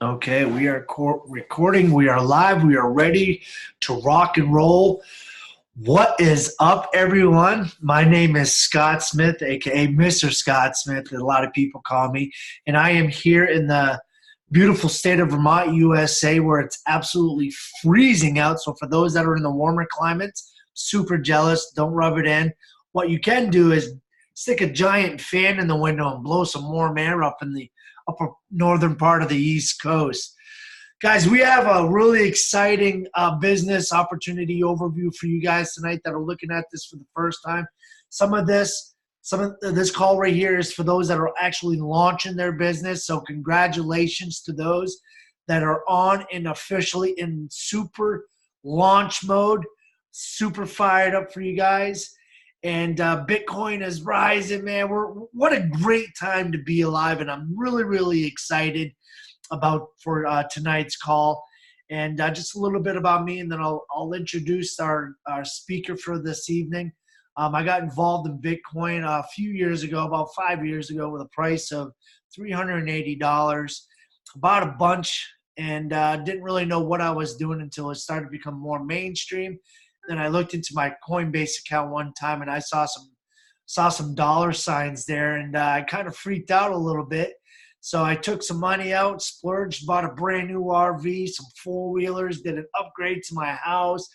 Okay, we are recording. We are live. We are ready to rock and roll. What is up, everyone? My name is Scott Smith, aka Mr. Scott Smith, that a lot of people call me, and I am here in the beautiful state of Vermont, USA, where it's absolutely freezing out. So, for those that are in the warmer climates, super jealous. Don't rub it in. What you can do is stick a giant fan in the window and blow some warm air up in the upper northern part of the East Coast. Guys, we have a really exciting business opportunity overview for you guys tonight that are looking at this for the first time. Some of this call right here is for those that are actually launching their business. So congratulations to those that are on and officially in super launch mode. Super fired up for you guys. And Bitcoin is rising, man. What a great time to be alive, and I'm really, really excited about for tonight's call. And just a little bit about me, and then I'll introduce our speaker for this evening. I got involved in Bitcoin a few years ago, about 5 years ago, with a price of $380. Bought a bunch and didn't really know what I was doing until it started to become more mainstream. Then I looked into my Coinbase account one time and I saw some dollar signs there, and I kind of freaked out a little bit. So I took some money out, splurged, bought a brand new RV, some four-wheelers, did an upgrade to my house,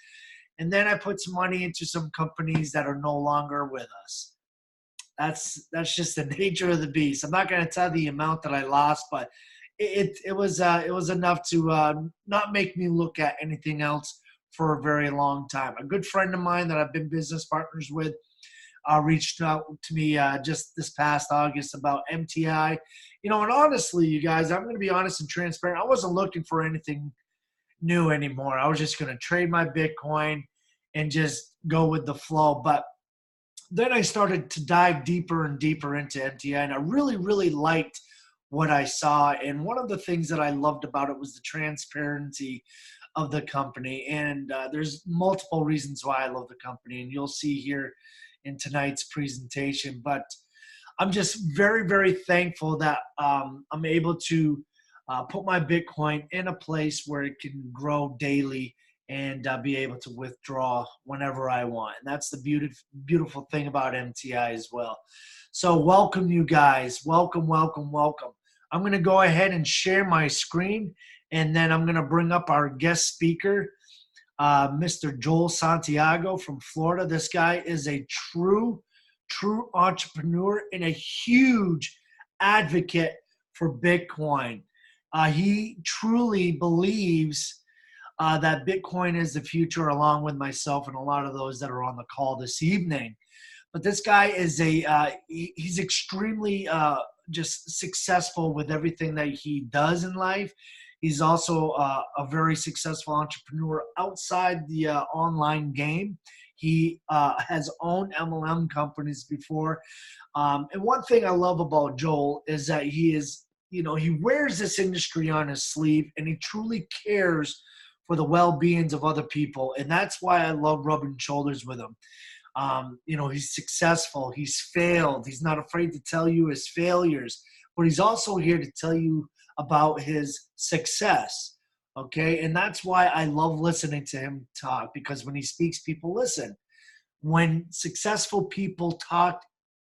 and then I put some money into some companies that are no longer with us. That's just the nature of the beast. I'm not going to tell the amount that I lost, but it was enough to not make me look at anything else for a very long time. A good friend of mine that I've been business partners with reached out to me just this past August about MTI. And honestly, you guys, I'm going to be honest and transparent. I wasn't looking for anything new anymore. I was just going to trade my Bitcoin and just go with the flow. But then I started to dive deeper and deeper into MTI, and I really, really liked what I saw. And one of the things that I loved about it was the transparency of the company. And there's multiple reasons why I love the company, and you'll see here in tonight's presentation. But I'm just very, very thankful that I'm able to put my Bitcoin in a place where it can grow daily and be able to withdraw whenever I want. And that's the beautiful thing about MTI as well. So welcome, you guys. Welcome, welcome, welcome. I'm going to go ahead and share my screen, and then I'm going to bring up our guest speaker, Mr. Joel Santiago from Florida. This guy is a true entrepreneur and a huge advocate for Bitcoin. He truly believes that Bitcoin is the future, along with myself and a lot of those that are on the call this evening. But this guy is he's extremely just successful with everything that he does in life. He's also a very successful entrepreneur outside the online game. He has owned MLM companies before. And one thing I love about Joel is that he wears this industry on his sleeve, and he truly cares for the well-beings of other people. And that's why I love rubbing shoulders with him. He's successful. He's failed. He's not afraid to tell you his failures, but he's also here to tell you about his success. Okay. And that's why I love listening to him talk, because when he speaks, people listen. When successful people talk,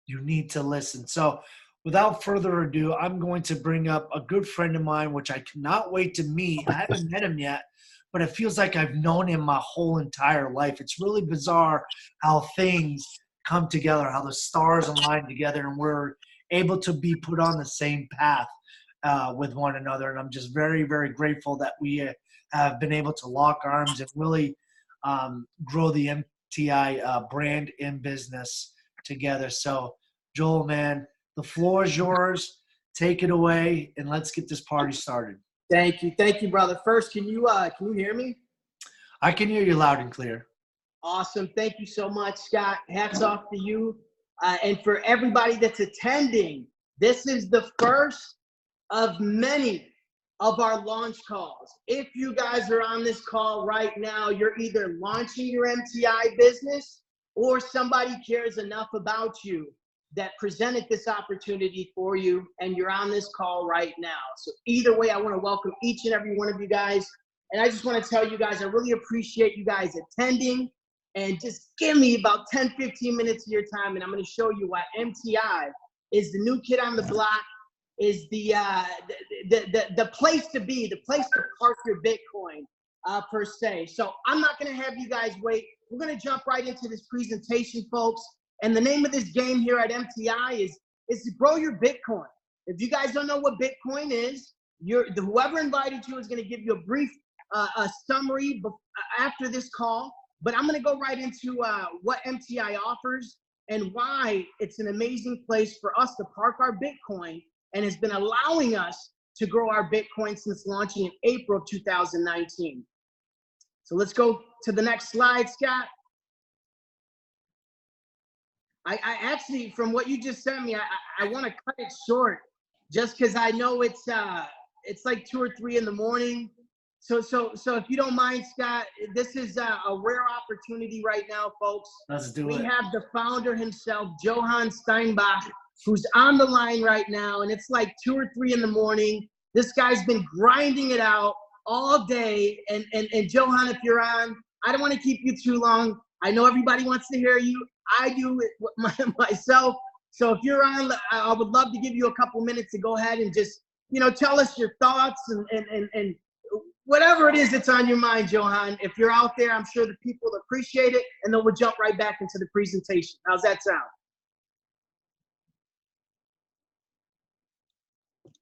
you need to listen. So without further ado, I'm going to bring up a good friend of mine, which I cannot wait to meet. I haven't met him yet, but it feels like I've known him my whole entire life. It's really bizarre how things come together, how the stars align together, and we're able to be put on the same path with one another. And I'm just very, very grateful that we have been able to lock arms and really grow the MTI brand and business together. So, Joel, man, the floor is yours. Take it away, and let's get this party started. Thank you, brother. First, can you hear me? I can hear you loud and clear. Awesome. Thank you so much, Scott. Hats off to you. And for everybody that's attending, this is the first of many of our launch calls. If you guys are on this call right now, you're either launching your MTI business or somebody cares enough about you that presented this opportunity for you, and you're on this call right now. So either way, I want to welcome each and every one of you guys. And I just want to tell you guys, I really appreciate you guys attending, and just give me about 10, 15 minutes of your time. And I'm going to show you why MTI is the new kid on the block, is the place to be, the place to park your Bitcoin per se. So I'm not going to have you guys wait. We're going to jump right into this presentation, folks. And the name of this game here at MTI is to grow your Bitcoin. If you guys don't know what Bitcoin is, whoever invited you is going to give you a brief summary after this call. But I'm going to go right into what MTI offers and why it's an amazing place for us to park our Bitcoin, and has been allowing us to grow our Bitcoin since launching in April of 2019. So let's go to the next slide, Scott. I actually, from what you just sent me, I want to cut it short, just because I know it's like 2 or 3 in the morning. So if you don't mind, Scott, this is a rare opportunity right now, folks. Let's do it. We have the founder himself, Johann Steinbach, who's on the line right now, and it's like 2 or 3 in the morning. This guy's been grinding it out all day. And Johann, if you're on, I don't want to keep you too long. I know everybody wants to hear you. I do it myself. So if you're on, I would love to give you a couple minutes to go ahead and just, tell us your thoughts and whatever it is that's on your mind, Johann. If you're out there, I'm sure the people will appreciate it, and then we'll jump right back into the presentation. How's that sound?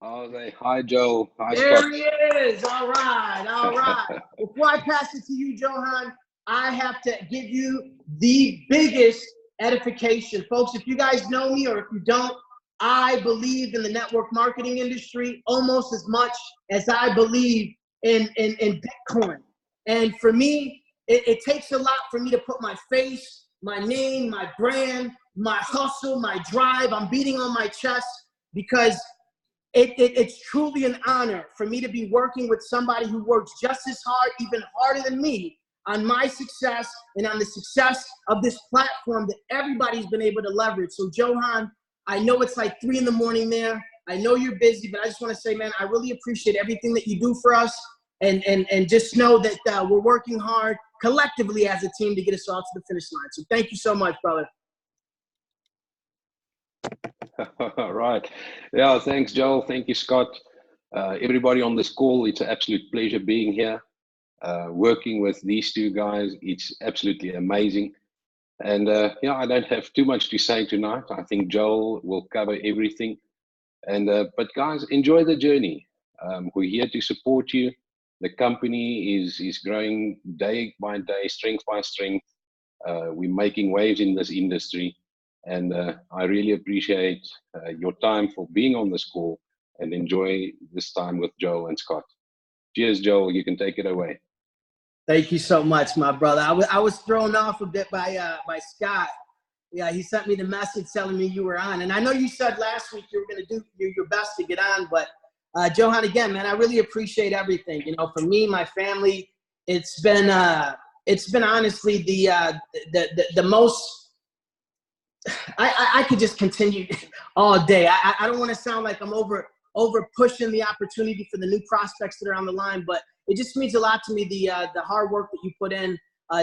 Hi, Joe. Hi, there Scott. he is. All right. Before I pass it to you, Johann, I have to give you the biggest edification. Folks, if you guys know me, or if you don't, I believe in the network marketing industry almost as much as I believe in Bitcoin. And for me, it takes a lot for me to put my face, my name, my brand, my hustle, my drive. I'm beating on my chest because it's truly an honor for me to be working with somebody who works just as hard, even harder than me, on my success and on the success of this platform that everybody's been able to leverage. So Johann, I know it's like 3 in the morning there. I know you're busy, but I just want to say, man, I really appreciate everything that you do for us. And just know that we're working hard collectively as a team to get us all to the finish line. So thank you so much, brother. Right. Yeah, thanks, Joel. Thank you, Scott. Everybody on this call, it's an absolute pleasure being here. Working with these two guys, it's absolutely amazing. And yeah, I don't have too much to say tonight. I think Joel will cover everything. And but guys, enjoy the journey. We're here to support you. The company is growing day by day, strength by strength. We're making waves in this industry. And I really appreciate your time for being on this call, and enjoy this time with Joel and Scott. Cheers, Joel. You can take it away. Thank you so much, my brother. I was thrown off a bit by Scott. Yeah, he sent me the message telling me you were on. And I know you said last week you were going to do your best to get on. But Johann, again, man, I really appreciate everything. For me, my family, it's been honestly the most. I could just continue all day. I don't want to sound like I'm over pushing the opportunity for the new prospects that are on the line, but it just means a lot to me, the hard work that you put in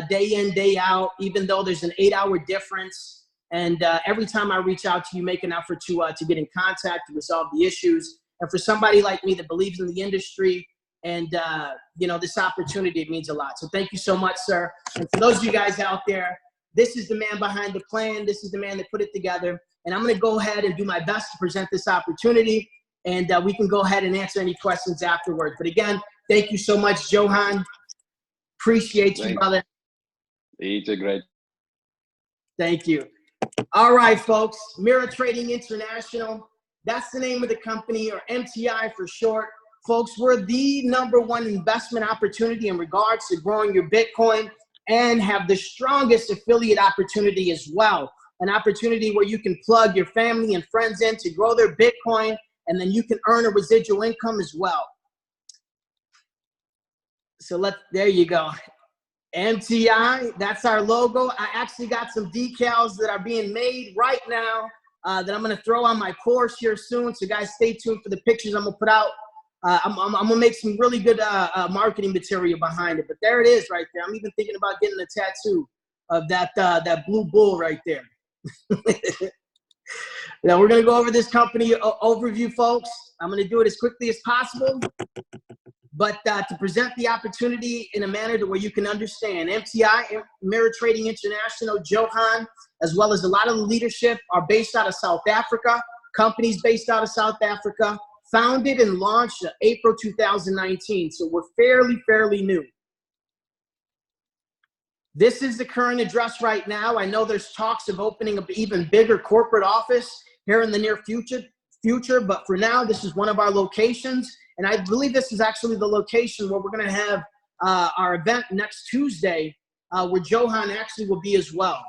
day out, even though there's an 8-hour difference. And every time I reach out to you, make an effort to get in contact, to resolve the issues. And for somebody like me that believes in the industry and this opportunity, it means a lot. So thank you so much, sir. And for those of you guys out there, this is the man behind the plan. This is the man that put it together. And I'm going to go ahead and do my best to present this opportunity. And we can go ahead and answer any questions afterwards. But again, thank you so much, Johann. Appreciate you, brother. It's a great. Thank you. All right, folks. Mirror Trading International. That's the name of the company, or MTI for short. Folks, we're the #1 investment opportunity in regards to growing your Bitcoin, and have the strongest affiliate opportunity as well. An opportunity where you can plug your family and friends in to grow their Bitcoin, and then you can earn a residual income as well. So there you go. MTI, that's our logo. I actually got some decals that are being made right now that I'm going to throw on my course here soon. So guys, stay tuned for the pictures I'm going to put out. I'm going to make some really good marketing material behind it. But there it is right there. I'm even thinking about getting a tattoo of that blue bull right there. Now we're going to go over this company overview, folks. I'm going to do it as quickly as possible, but to present the opportunity in a manner to where you can understand. MTI, Mirror Trading International, Johan, as well as a lot of the leadership are based out of South Africa. Companies based out of South Africa, founded and launched in April 2019. So we're fairly new. This is the current address right now. I know there's talks of opening an even bigger corporate office here in the near future, but for now, this is one of our locations. And I believe this is actually the location where we're going to have our event next Tuesday, where Johan actually will be as well.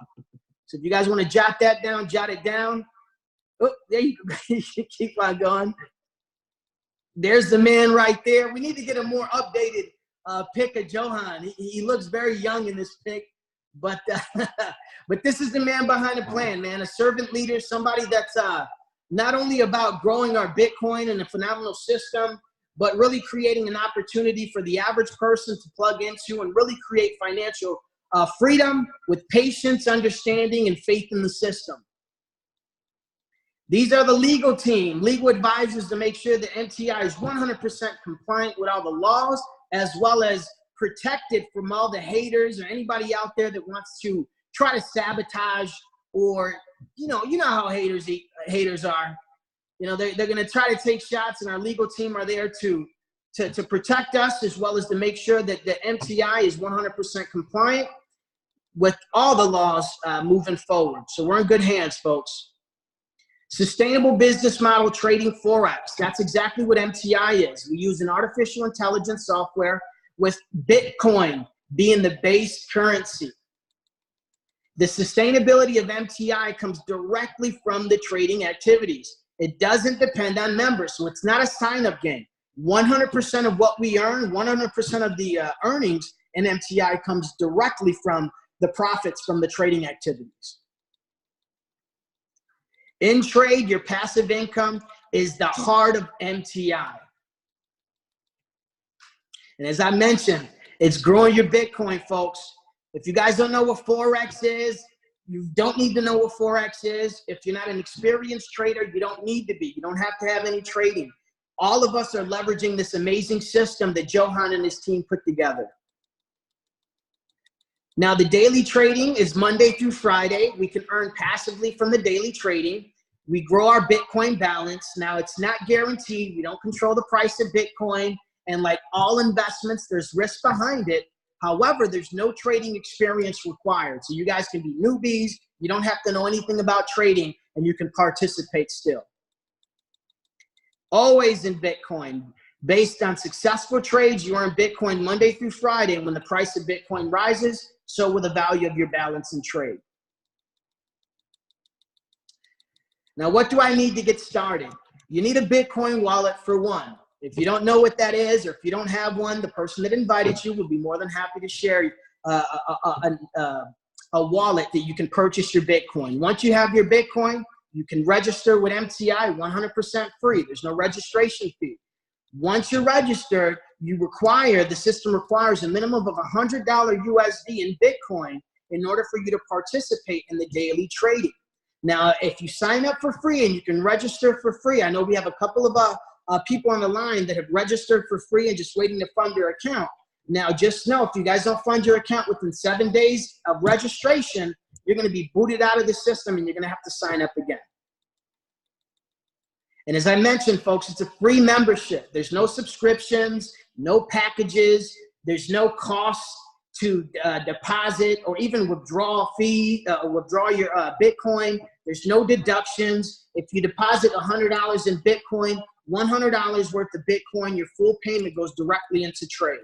So if you guys want to jot that down, jot it down. Oh, there you go. Keep on going. There's the man right there. We need to get a more updated pic of Johan. He looks very young in this pic, but this is the man behind the plan, man. A servant leader, somebody that's not only about growing our Bitcoin and a phenomenal system, but really creating an opportunity for the average person to plug into and really create financial freedom with patience, understanding, and faith in the system. These are the legal team, legal advisors to make sure that MTI is 100% compliant with all the laws, as well as protected from all the haters or anybody out there that wants to try to sabotage, or you know how haters are. You know, they're going to try to take shots, and our legal team are there to protect us, as well as to make sure that the MTI is 100% compliant with all the laws moving forward. So we're in good hands, folks. Sustainable business model trading Forex. That's exactly what MTI is. We use an artificial intelligence software with Bitcoin being the base currency. The sustainability of MTI comes directly from the trading activities. It doesn't depend on members, so it's not a sign-up game. 100% of what we earn, 100% of the earnings in MTI comes directly from the profits from the trading activities. In trade, your passive income is the heart of MTI. And as I mentioned, it's growing your Bitcoin, folks. If you guys don't know what Forex is, you don't need to know what Forex is. If you're not an experienced trader, you don't need to be. You don't have to have any trading. All of us are leveraging this amazing system that Johan and his team put together. Now, the daily trading is Monday through Friday. We can earn passively from the daily trading. We grow our Bitcoin balance. Now, it's not guaranteed. We don't control the price of Bitcoin. And like all investments, there's risk behind it. However, there's no trading experience required. So you guys can be newbies. You don't have to know anything about trading, and you can participate still. Always in Bitcoin. Based on successful trades, you earn Bitcoin Monday through Friday. And when the price of Bitcoin rises, so will the value of your balance in trade. Now, what do I need to get started? You need a Bitcoin wallet for one. If you don't know what that is, or if you don't have one, the person that invited you will be more than happy to share a wallet that you can purchase your Bitcoin. Once you have your Bitcoin, you can register with MTI 100% free. There's no registration fee. Once you're registered, the system requires a minimum of $100 USD in Bitcoin in order for you to participate in the daily trading. Now, if you sign up for free and you can register for free, I know we have a couple of people on the line that have registered for free and just waiting to fund their account. Now, just know, if you guys don't fund your account within 7 days of registration, you're going to be booted out of the system and you're going to have to sign up again. And as I mentioned, folks, it's a free membership. There's no subscriptions, no packages. There's no cost to deposit or even withdraw your Bitcoin. There's no deductions. If you deposit $100 in Bitcoin, $100 worth of Bitcoin, your full payment goes directly into trade.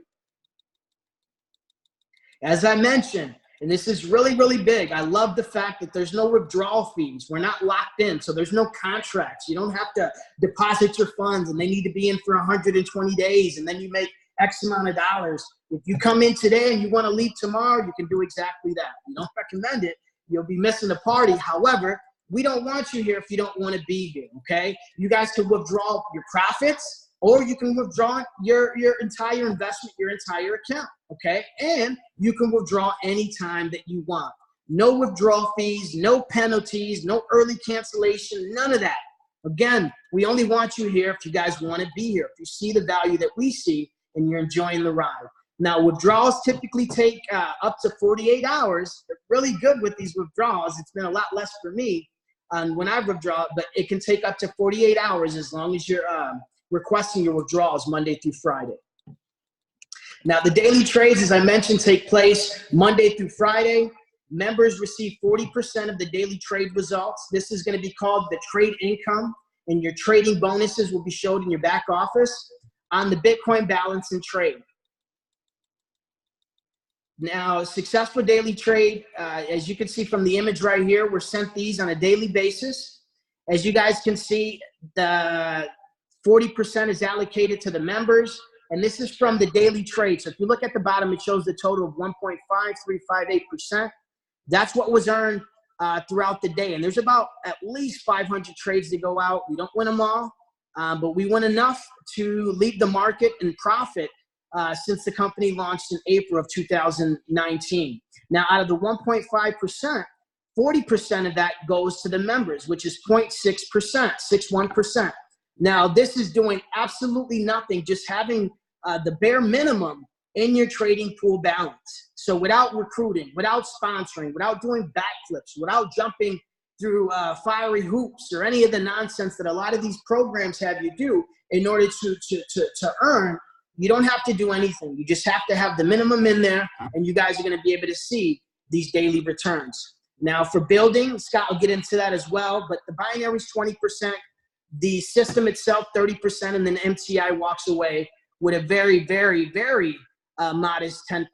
As I mentioned, and this is really, really big, I love the fact that there's no withdrawal fees. We're not locked in, so there's no contracts. You don't have to deposit your funds, and they need to be in for 120 days, and then you make X amount of dollars. If you come in today and you want to leave tomorrow, you can do exactly that. We don't recommend it. You'll be missing the party. However, we don't want you here if you don't want to be here, okay? You guys can withdraw your profits, or you can withdraw your entire investment, your entire account, okay? And you can withdraw anytime that you want. No withdrawal fees, no penalties, no early cancellation, none of that. Again, we only want you here if you guys want to be here, if you see the value that we see and you're enjoying the ride. Now, withdrawals typically take up to 48 hours. They're really good with these withdrawals. It's been a lot less for me when I withdraw, but it can take up to 48 hours as long as you're requesting your withdrawals Monday through Friday. Now, the daily trades, as I mentioned, take place Monday through Friday. Members receive 40% of the daily trade results. This is going to be called the trade income, and your trading bonuses will be showed in your back office on the Bitcoin balance and trade. Now, successful daily trade, as you can see from the image right here, we're sent these on a daily basis. As you guys can see, the 40% is allocated to the members, and this is from the daily trade. So if you look at the bottom, it shows the total of 1.5358%. That's what was earned throughout the day. And there's about at least 500 trades that go out. We don't win them all, but we win enough to lead the market and profit since the company launched in April of 2019. Now, out of the 1.5%, 40% of that goes to the members, which is 0.6%, 61%. Now, this is doing absolutely nothing, just having the bare minimum in your trading pool balance. So without recruiting, without sponsoring, without doing backflips, without jumping through fiery hoops or any of the nonsense that a lot of these programs have you do in order to earn, you don't have to do anything. You just have to have the minimum in there, and you guys are going to be able to see these daily returns. Now, for building, Scott will get into that as well, but the binary is 20%, the system itself 30%, and then MTI walks away with a very, very, very modest 10%.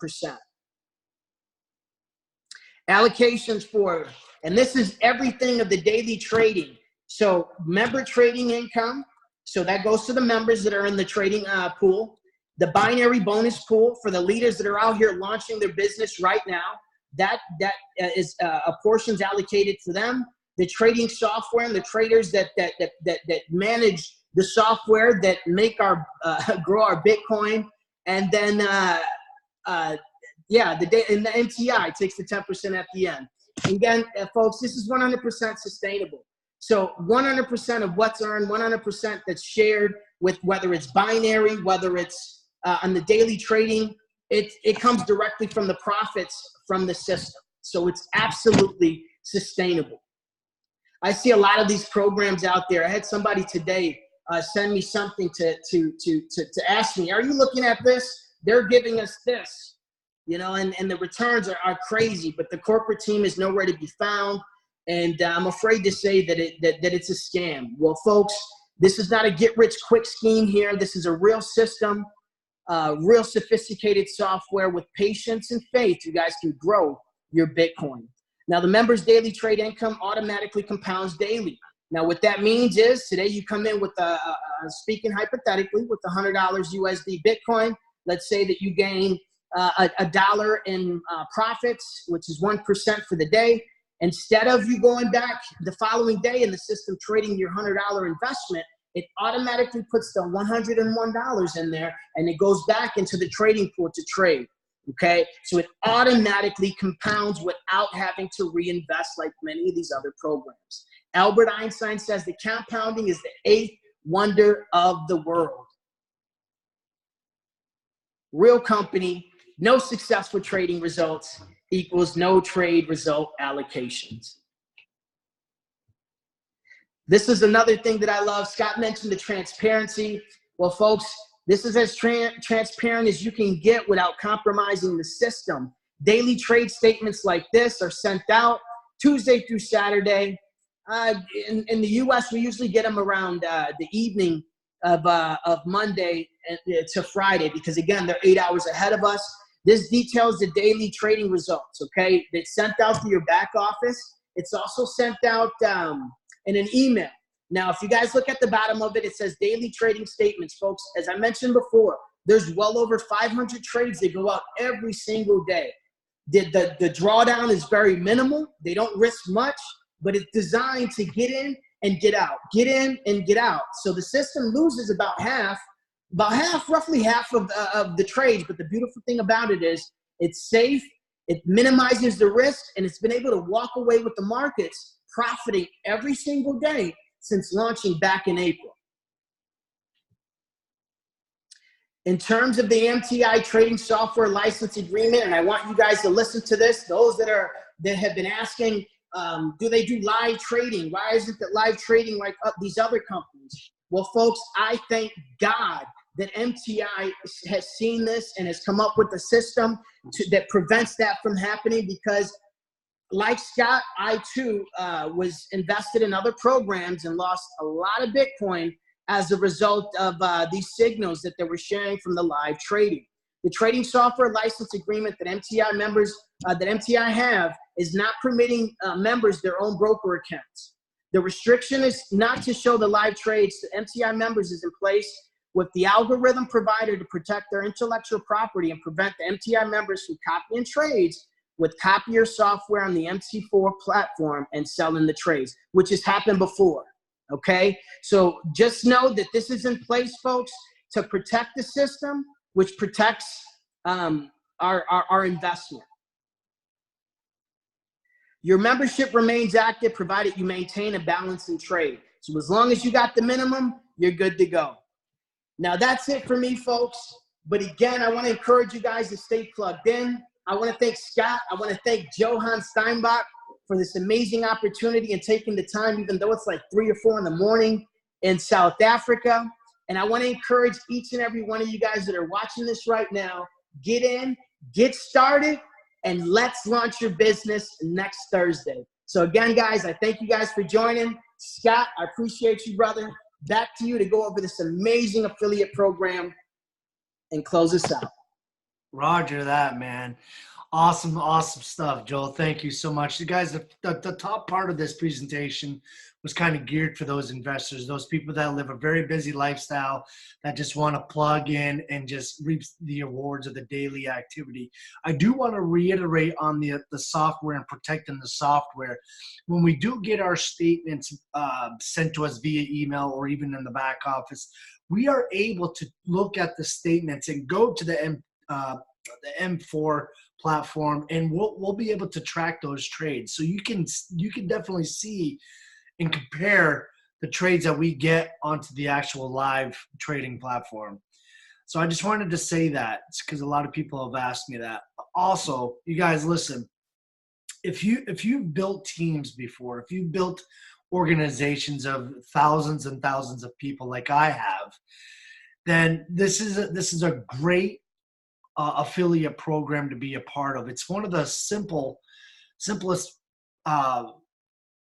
Allocations for, and this is everything of the daily trading. So member trading income, so that goes to the members that are in the trading pool. The binary bonus pool for the leaders that are out here launching their business right now, that is a portion's allocated for them. The trading software and the traders that manage the software that make our grow our Bitcoin, and then yeah, the MTI takes the 10% at the end. And again, folks, this is 100% sustainable. So 100% of what's earned, 100% that's shared with, whether it's binary, whether it's on the daily trading, it comes directly from the profits from the system. So it's absolutely sustainable. I see a lot of these programs out there. I had somebody today send me something to ask me, are you looking at this? They're giving us this, you know, and the returns are crazy, but the corporate team is nowhere to be found. And I'm afraid to say that it's a scam. Well, folks, this is not a get-rich-quick scheme here. This is a real system, real sophisticated software. With patience and faith, you guys can grow your Bitcoin. Now, the members' daily trade income automatically compounds daily. Now, what that means is today you come in with, speaking hypothetically, with $100 USD Bitcoin. Let's say that you gain $1 in profits, which is 1% for the day. Instead of you going back the following day in the system trading your $100 investment, it automatically puts the $101 in there, and it goes back into the trading pool to trade. Okay, so it automatically compounds without having to reinvest like many of these other programs. Albert Einstein says that compounding is the 8th wonder of the world. Real company, no successful trading results equals no trade result allocations. This is another thing that I love. Scott mentioned the transparency. Well, folks, this is as transparent as you can get without compromising the system. Daily trade statements like this are sent out Tuesday through Saturday. In the U.S., we usually get them around the evening of Monday to Friday because, again, they're 8 hours ahead of us. This details the daily trading results, okay? It's sent out to your back office. It's also sent out in an email. Now, if you guys look at the bottom of it, it says daily trading statements, folks. As I mentioned before, there's well over 500 trades that go out every single day. The drawdown is very minimal. They don't risk much. but it's designed to get in and get out, get in and get out. So the system loses roughly half of the trades. But the beautiful thing about it is it's safe, it minimizes the risk, and it's been able to walk away with the markets profiting every single day since launching back in April. In terms of the MTI trading software license agreement, and I want you guys to listen to this, those that have been asking, do they do live trading? Why isn't it live trading like these other companies? Well, folks, I thank God that MTI has seen this and has come up with a system that prevents that from happening, because like Scott, I too was invested in other programs and lost a lot of Bitcoin as a result of these signals that they were sharing from the live trading. The trading software license agreement that MTI members, that MTI have, is not permitting members their own broker accounts. The restriction is not to show the live trades to MTI members is in place with the algorithm provider to protect their intellectual property and prevent the MTI members from copying trades with copier software on the MT4 platform and selling the trades, which has happened before. Okay, so just know that this is in place, folks, to protect the system, which protects our investment. Your membership remains active provided you maintain a balance in trade. So as long as you got the minimum, you're good to go. Now that's it for me, folks. But again, I want to encourage you guys to stay plugged in. I want to thank Scott. I want to thank Johan Steinbach for this amazing opportunity and taking the time, even though it's like 3 or 4 in the morning in South Africa. And I want to encourage each and every one of you guys that are watching this right now, get in, get started, and let's launch your business next Thursday. So again, guys, I thank you guys for joining. Scott, I appreciate you, brother. Back to you to go over this amazing affiliate program and close us out. Roger that, man. Awesome, awesome stuff, Joel. Thank you so much. You guys, the top part of this presentation was kind of geared for those investors, those people that live a very busy lifestyle, that just want to plug in and just reap the rewards of the daily activity. I do want to reiterate on the software and protecting the software. When we do get our statements sent to us via email or even in the back office, we are able to look at the statements and go to the M4 platform, and we'll be able to track those trades. So you can definitely see and compare the trades that we get onto the actual live trading platform. So I just wanted to say that because a lot of people have asked me that. Also, you guys listen, if you've built teams before, if you've built organizations of thousands and thousands of people like I have, then this is a great affiliate program to be a part of. It's one of the simplest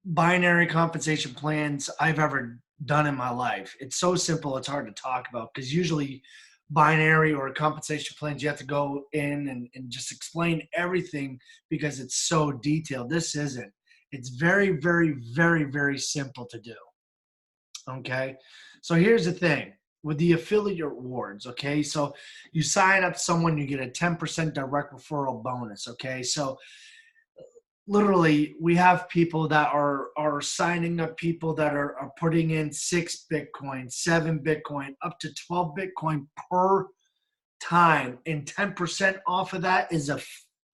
binary compensation plans I've ever done in my life. It's so simple, it's hard to talk about, because usually binary or compensation plans, you have to go in and just explain everything because it's so detailed. This isn't. It's very, very, very, very simple to do. Okay, so here's the thing with the affiliate rewards. Okay, so you sign up someone, you get a 10% direct referral bonus. Okay, so literally we have people that are signing up, people that are putting in 6 Bitcoin, 7 Bitcoin, up to 12 Bitcoin per time, and 10% off of that is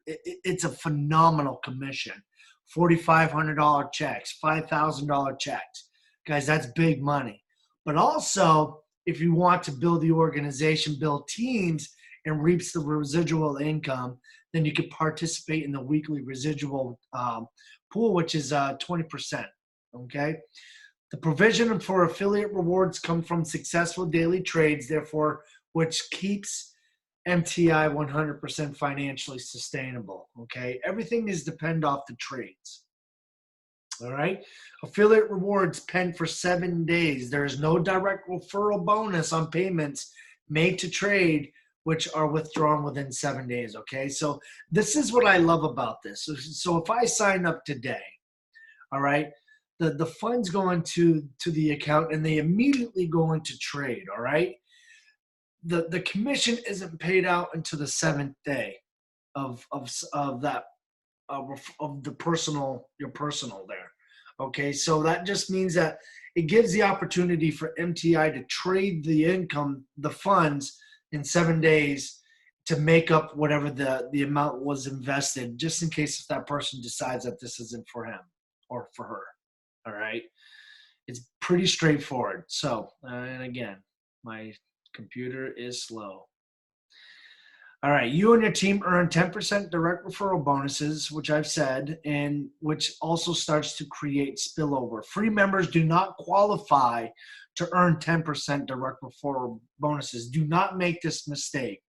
it's a phenomenal commission. $4,500 checks, $5,000 checks. Guys, that's big money. But also, if you want to build the organization, build teams, and reaps the residual income, then you can participate in the weekly residual pool, which is 20%. Okay. The provision for affiliate rewards come from successful daily trades, therefore, which keeps MTI 100% financially sustainable. Okay. Everything is depend off the trades. All right. Affiliate rewards penned for 7 days. There is no direct referral bonus on payments made to trade, which are withdrawn within 7 days. Okay. So this is what I love about this. So if I sign up today, all right, the funds go into the account and they immediately go into trade. All right. The commission isn't paid out until the 7th day of the personal, your personal there. Okay, so that just means that it gives the opportunity for MTI to trade the income, the funds, in 7 days to make up whatever the amount was invested, just in case if that person decides that this isn't for him or for her. All right. It's pretty straightforward. So, and again, my computer is slow. All right, you and your team earn 10% direct referral bonuses, which I've said, and which also starts to create spillover. Free members do not qualify to earn 10% direct referral bonuses. Do not make this mistake.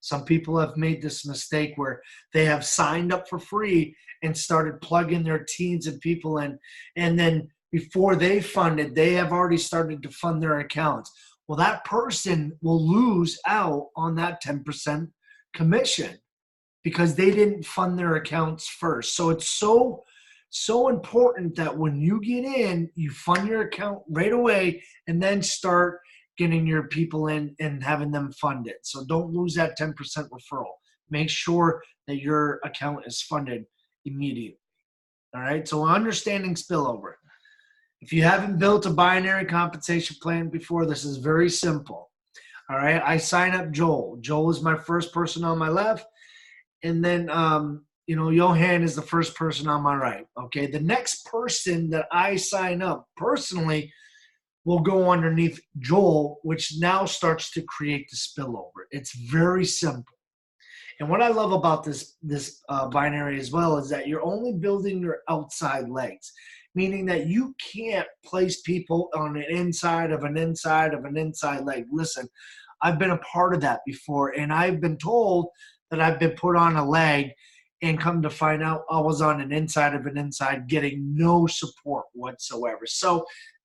Some people have made this mistake where they have signed up for free and started plugging their teams and people in, and then before they funded, they have already started to fund their accounts. Well, that person will lose out on that 10% commission because they didn't fund their accounts first. So it's so important that when you get in, you fund your account right away and then start getting your people in and having them fund it. So don't lose that 10% referral. Make sure that your account is funded immediately. All right, so understanding spillover. If you haven't built a binary compensation plan before, this is very simple. All right, I sign up Joel. Joel is my first person on my left. And then, Johan is the first person on my right. Okay, the next person that I sign up personally will go underneath Joel, which now starts to create the spillover. It's very simple. And what I love about this binary as well is that you're only building your outside legs, meaning that you can't place people on an inside of an inside of an inside leg. Listen, I've been a part of that before, and I've been told that I've been put on a leg and come to find out I was on an inside of an inside getting no support whatsoever. So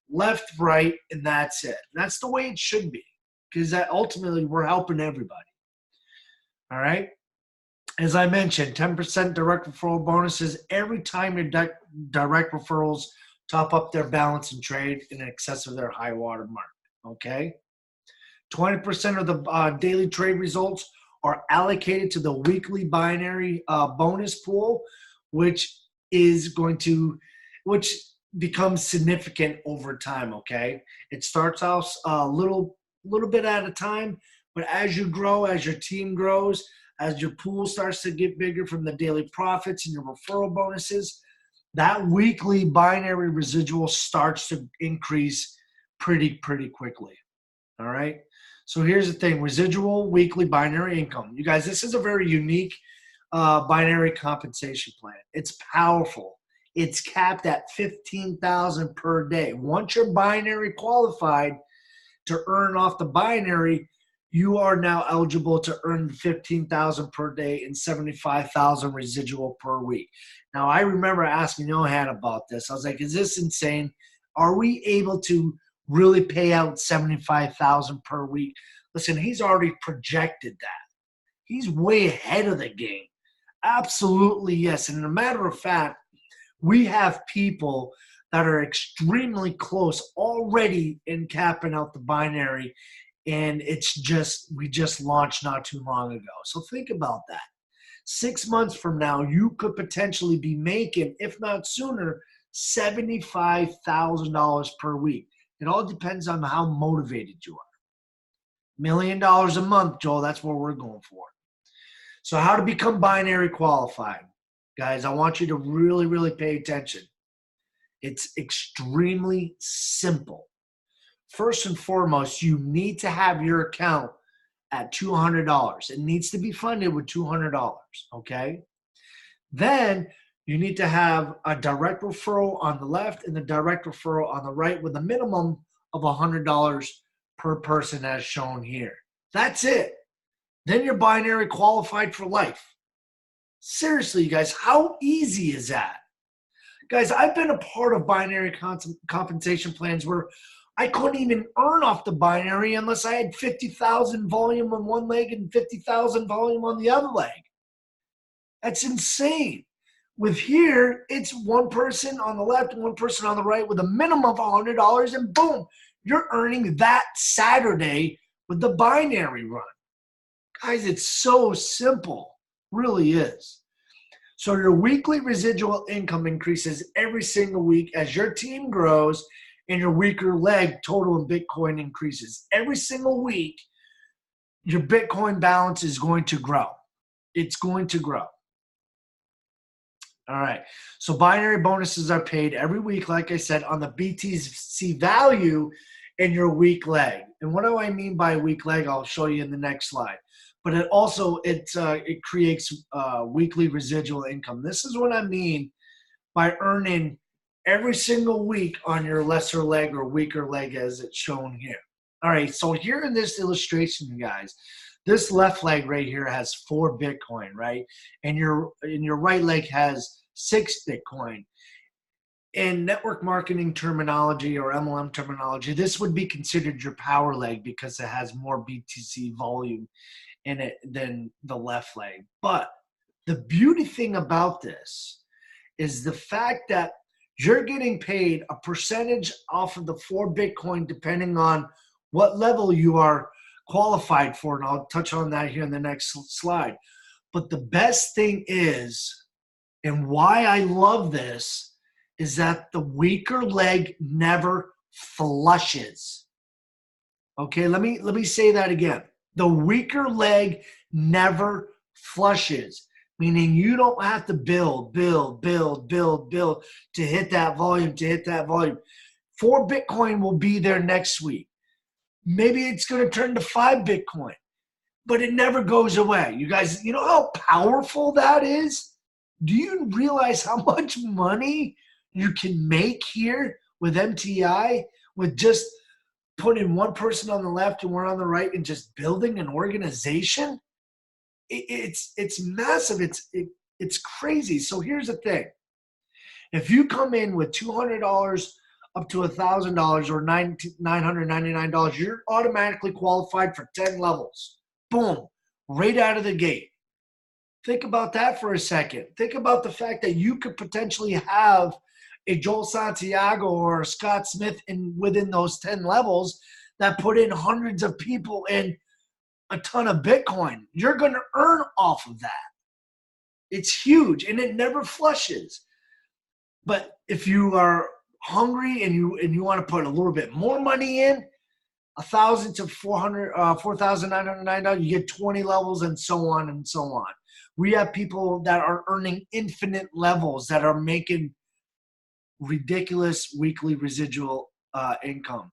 left, right, and that's it. And that's the way it should be, because that ultimately we're helping everybody. All right. As I mentioned, 10% direct referral bonuses every time your direct referrals top up their balance and trade in excess of their high water mark. Okay. 20% of the daily trade results are allocated to the weekly binary bonus pool, which becomes significant over time. Okay, it starts off a little bit at a time, but as you grow, as your team grows, as your pool starts to get bigger from the daily profits and your referral bonuses, that weekly binary residual starts to increase pretty quickly. All right. So here's the thing, residual weekly binary income. You guys, this is a very unique binary compensation plan. It's powerful. It's capped at $15,000 per day. Once you're binary qualified to earn off the binary, you are now eligible to earn $15,000 per day and $75,000 residual per week. Now, I remember asking Johan about this. I was like, is this insane? Are we able to really pay out $75,000 per week? Listen, he's already projected that. He's way ahead of the game. Absolutely, yes. And as a matter of fact, we have people that are extremely close already in capping out the binary, and we just launched not too long ago. So think about that. 6 months from now, you could potentially be making, if not sooner, $75,000 per week. It all depends on how motivated you are. $1 million a month, Joel, that's what we're going for. So how to become binary qualified. Guys, I want you to really pay attention. It's extremely simple. First and foremost, you need to have your account at $200. It needs to be funded with $200, okay? Then you need to have a direct referral on the left and the direct referral on the right with a minimum of $100 per person as shown here. That's it. Then you're binary qualified for life. Seriously, you guys, how easy is that? Guys, I've been a part of binary compensation plans where I couldn't even earn off the binary unless I had 50,000 volume on one leg and 50,000 volume on the other leg. That's insane. With here, it's one person on the left and one person on the right with a minimum of $100, and boom, you're earning that Saturday with the binary run. Guys, it's so simple. Really is. So your weekly residual income increases every single week as your team grows and your weaker leg total in Bitcoin increases. Every single week, your Bitcoin balance is going to grow. It's going to grow. All right. So binary bonuses are paid every week, like I said, on the BTC value in your weak leg. And what do I mean by weak leg? I'll show you in the next slide. But it also it creates weekly residual income. This is what I mean by earning every single week on your lesser leg or weaker leg, as it's shown here. All right. So here in this illustration, guys, this left leg right here has 4 Bitcoin, right? And your right leg has 6 Bitcoin. In network marketing terminology or MLM terminology, this would be considered your power leg because it has more BTC volume in it than the left leg. But the beauty thing about this is the fact that you're getting paid a percentage off of the 4 Bitcoin depending on what level you are qualified for, and I'll touch on that here in the next slide. But the best thing is, and why I love this, is that the weaker leg never flushes. Okay, let me say that again. The weaker leg never flushes, meaning you don't have to build to hit that volume, 4 Bitcoin will be there next week. Maybe it's going to turn to 5 Bitcoin, but it never goes away. You guys, you know how powerful that is? Do you realize how much money you can make here with MTI with just putting one person on the left and one on the right and just building an organization? It's massive. It's crazy. So here's the thing. If you come in with $200 up to $1,000 or $999, you're automatically qualified for 10 levels. Boom, right out of the gate. Think about that for a second. Think about the fact that you could potentially have a Joel Santiago or a Scott Smith within those 10 levels that put in hundreds of people in a ton of Bitcoin. You're going to earn off of that. It's huge, and it never flushes. But if you are hungry and you want to put a little bit more money in, $1,000 to $4,909, you get 20 levels and so on and so on. We have people that are earning infinite levels that are making ridiculous weekly residual income.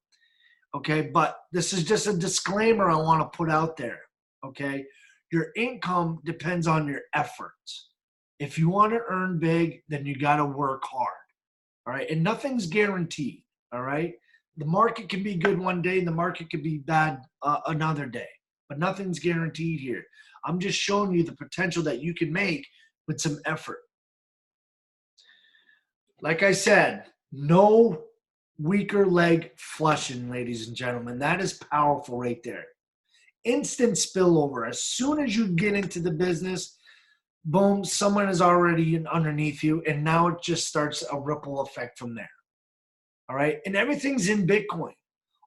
Okay, but this is just a disclaimer I want to put out there. Okay, your income depends on your efforts. If you want to earn big, then you got to work hard. All right, and nothing's guaranteed. All right, the market can be good one day, and the market can be bad another day, but nothing's guaranteed here. I'm just showing you the potential that you can make with some effort. Like I said, no weaker leg flushing, ladies and gentlemen. That is powerful right there. Instant spillover. As soon as you get into the business, boom, someone is already underneath you, and now it just starts a ripple effect from there. All right? And everything's in Bitcoin.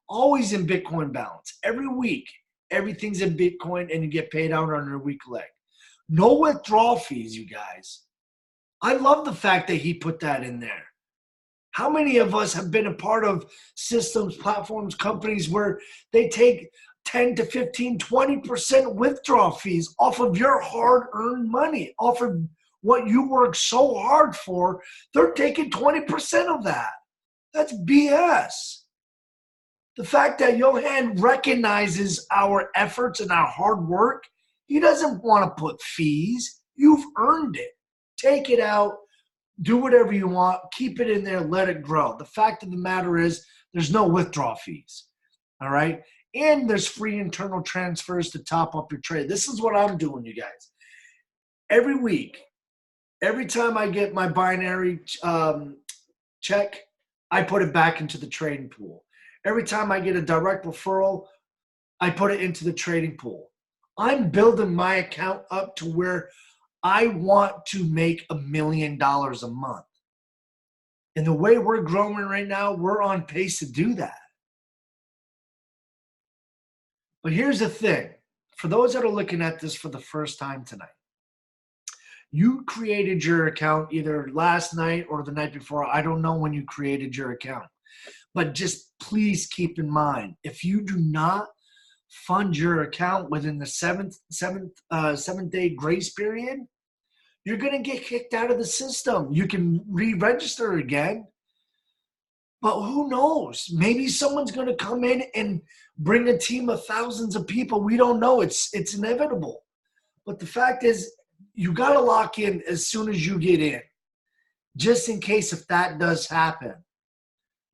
Always in Bitcoin balance. Every week, everything's in Bitcoin, and you get paid out on your weak leg. No withdrawal fees, you guys. I love the fact that he put that in there. How many of us have been a part of systems, platforms, companies where they take 10 to 15, 20% withdrawal fees off of your hard-earned money, off of what you work so hard for? They're taking 20% of that. That's BS. The fact that Johan recognizes our efforts and our hard work, he doesn't want to put fees. You've earned it. Take it out. Do whatever you want. Keep it in there. Let it grow. The fact of the matter is there's no withdrawal fees. All right? And there's free internal transfers to top up your trade. This is what I'm doing, you guys. Every week, every time I get my binary check, I put it back into the trading pool. Every time I get a direct referral, I put it into the trading pool. I'm building my account up to where I want to make $1 million a month. And the way we're growing right now, we're on pace to do that. But here's the thing. For those that are looking at this for the first time tonight, You created your account either last night or the night before. I don't know when you created your account. But just please keep in mind, if you do not fund your account within the seventh day grace period, you're going to get kicked out of the system. You can re-register again, but who knows? Maybe someone's going to come in and bring a team of thousands of people. We don't know. It's inevitable. But the fact is, you got to lock in as soon as you get in, just in case if that does happen.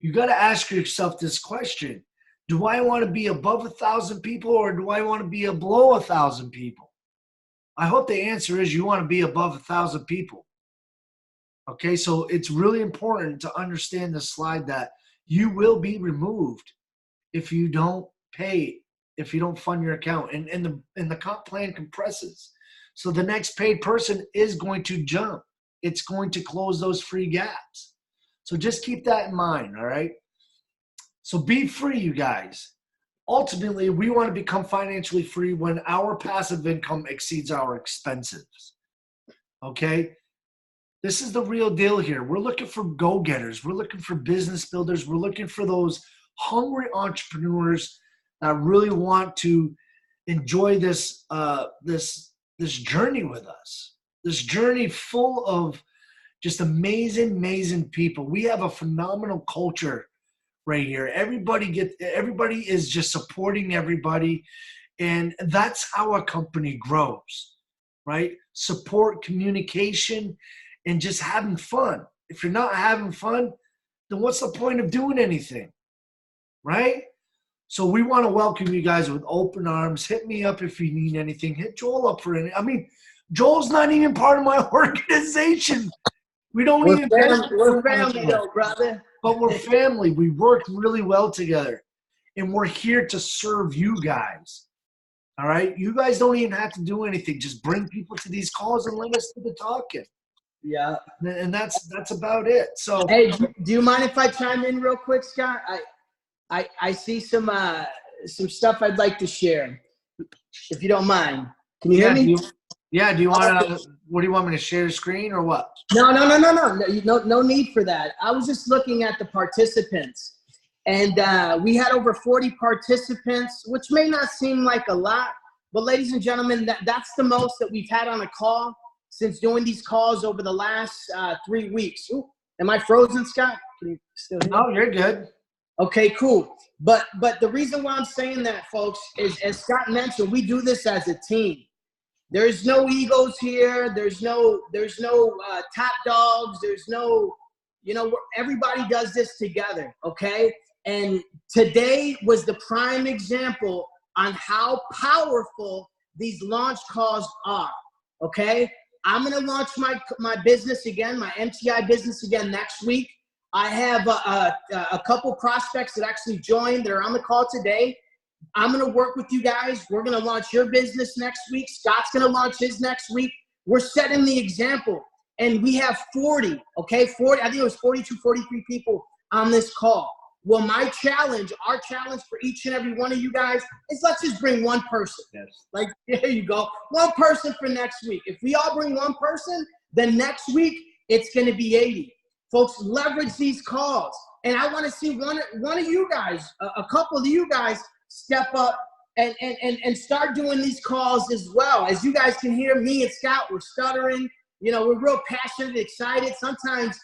You got to ask yourself this question. Do I want to be above 1,000 people or do I want to be below 1,000 people? I hope the answer is you want to be above 1,000 people. Okay, so it's really important to understand this slide that you will be removed if you don't pay, if you don't fund your account. And the comp plan compresses. So the next paid person is going to jump. It's going to close those free gaps. So just keep that in mind, all right? So be free, you guys. Ultimately, we want to become financially free when our passive income exceeds our expenses, okay? This is the real deal here. We're looking for go-getters. We're looking for business builders. We're looking for those hungry entrepreneurs that really want to enjoy this journey with us, this journey full of just amazing people. We have a phenomenal culture right here. Everybody is just supporting everybody, and that's how a company grows, right? Support, communication, and just having fun. If you're not having fun, then what's the point of doing anything, right? So we want to welcome you guys with open arms. Hit me up if you need anything. Hit Joel up for anything. I mean, Joel's not even part of my organization. We don't We're even we're family though, brother. But we're family. We work really well together. And we're here to serve you guys. All right? You guys don't even have to do anything. Just bring people to these calls and let us do the talking. Yeah. And that's about it. So hey, do you mind if I chime in real quick, Scott? I see some stuff I'd like to share, if you don't mind. Can you hear me? Do you want to? What do you want me to share the screen or what? No need for that. I was just looking at the participants, and we had over 40 participants, which may not seem like a lot, but ladies and gentlemen, that's the most that we've had on a call since doing these calls over the last 3 weeks. Ooh, am I frozen, Scott? Can you still hear me? No, you're good. Okay, cool. But the reason why I'm saying that, folks, is as Scott mentioned, we do this as a team. There's no egos here. There's no top dogs. There's no, everybody does this together, okay? And today was the prime example on how powerful these launch calls are, okay? I'm going to launch my business again, my MTI business again next week. I have a couple prospects that actually joined. They're on the call today. I'm going to work with you guys. We're going to launch your business next week. Scott's going to launch his next week. We're setting the example. And we have 40, okay? 40, I think it was 42, 43 people on this call. Well, our challenge for each and every one of you guys is let's just bring one person. Yes. Like, there you go. One person for next week. If we all bring one person, then next week it's going to be 80. Folks, leverage these calls. And I want to see one of you guys, a couple of you guys, step up and start doing these calls as well. As you guys can hear, me and Scott, we're stuttering. We're real passionate, excited. Sometimes,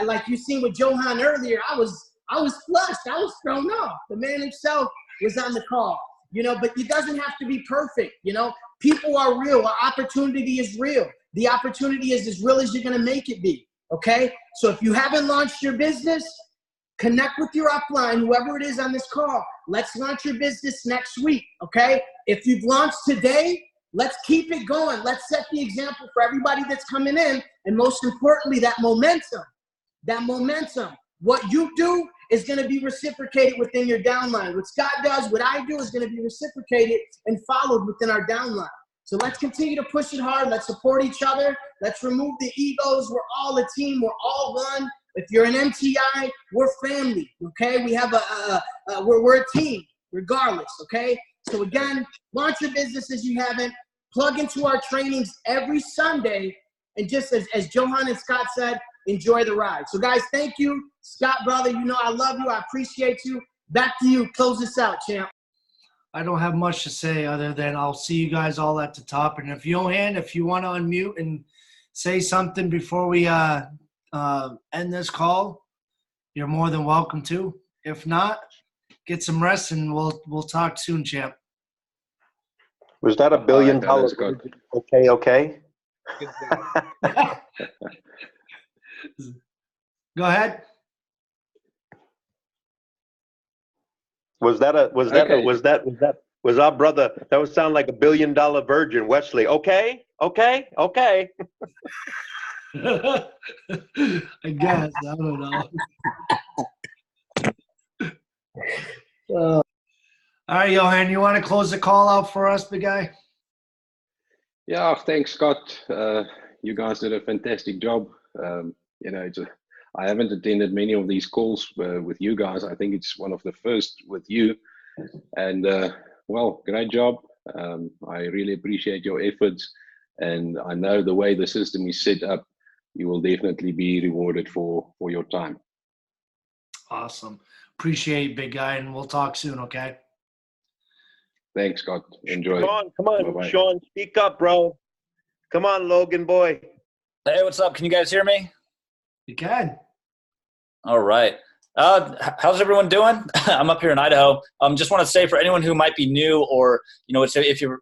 like you seen with Johan earlier, I was flushed. I was thrown off. The man himself was on the call. But it doesn't have to be perfect. People are real. Our opportunity is real. The opportunity is as real as you're going to make it be. Okay? So if you haven't launched your business, connect with your upline, whoever it is on this call. Let's launch your business next week, okay? If you've launched today, let's keep it going. Let's set the example for everybody that's coming in. And most importantly, that momentum. What you do is going to be reciprocated within your downline. What Scott does, what I do is going to be reciprocated and followed within our downline. So let's continue to push it hard. Let's support each other. Let's remove the egos. We're all a team. We're all one. If you're an MTI, we're family, okay? We have we're a team, regardless, okay? So again, launch your business as you haven't. Plug into our trainings every Sunday, And just as Johan and Scott said, enjoy the ride. So, guys, thank you. Scott, brother, you know I love you. I appreciate you. Back to you. Close this out, champ. I don't have much to say other than I'll see you guys all at the top. And if you want to unmute and say something before we end this call, you're more than welcome to. If not, get some rest and we'll talk soon, champ. Was that $1 billion? Okay. Go ahead. Was our brother? That would sound like $1 billion virgin, Wesley. Okay. I guess. I don't know. All right, Johan, you want to close the call out for us, big guy? Yeah, thanks, Scott. You guys did a fantastic job. I haven't attended many of these calls with you guys. I think it's one of the first with you. And, great job. I really appreciate your efforts. And I know the way the system is set up, you will definitely be rewarded for your time. Awesome. Appreciate it, big guy. And we'll talk soon, okay? Thanks, Scott. Enjoy. Come on, Bye-bye. Sean. Speak up, bro. Come on, Logan boy. Hey, what's up? Can you guys hear me? You can. All right. How's everyone doing? I'm up here in Idaho. Just want to say for anyone who might be new or, if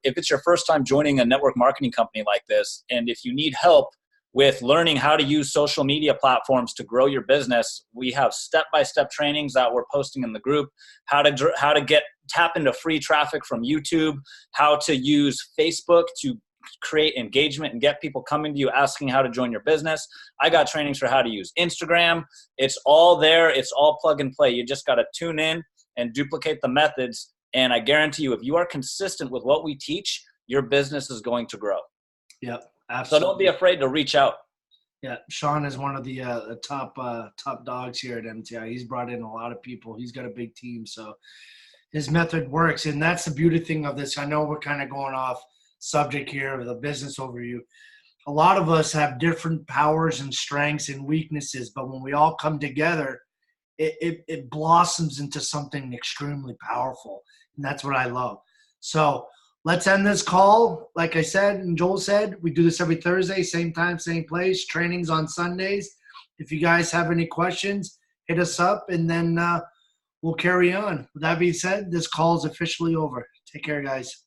it's your first time joining a network marketing company like this, and if you need help with learning how to use social media platforms to grow your business, we have step-by-step trainings that we're posting in the group, how to tap into free traffic from YouTube, how to use Facebook to create engagement and get people coming to you asking how to join your business. I got trainings for how to use Instagram. It's all there. It's all plug and play. You just got to tune in and duplicate the methods. And I guarantee you, if you are consistent with what we teach, your business is going to grow. Yep, absolutely. So don't be afraid to reach out. Yeah, Sean is one of the top dogs here at MTI. He's brought in a lot of people. He's got a big team, so his method works. And that's the beauty thing of this. I know we're kind of going off subject here of the business overview. A lot of us have different powers and strengths and weaknesses, but when we all come together, it blossoms into something extremely powerful. And that's what I love. So let's end this call. Like I said, and Joel said, we do this every Thursday, same time, same place, trainings on Sundays. If you guys have any questions, hit us up and then we'll carry on. With that being said, this call is officially over. Take care, guys.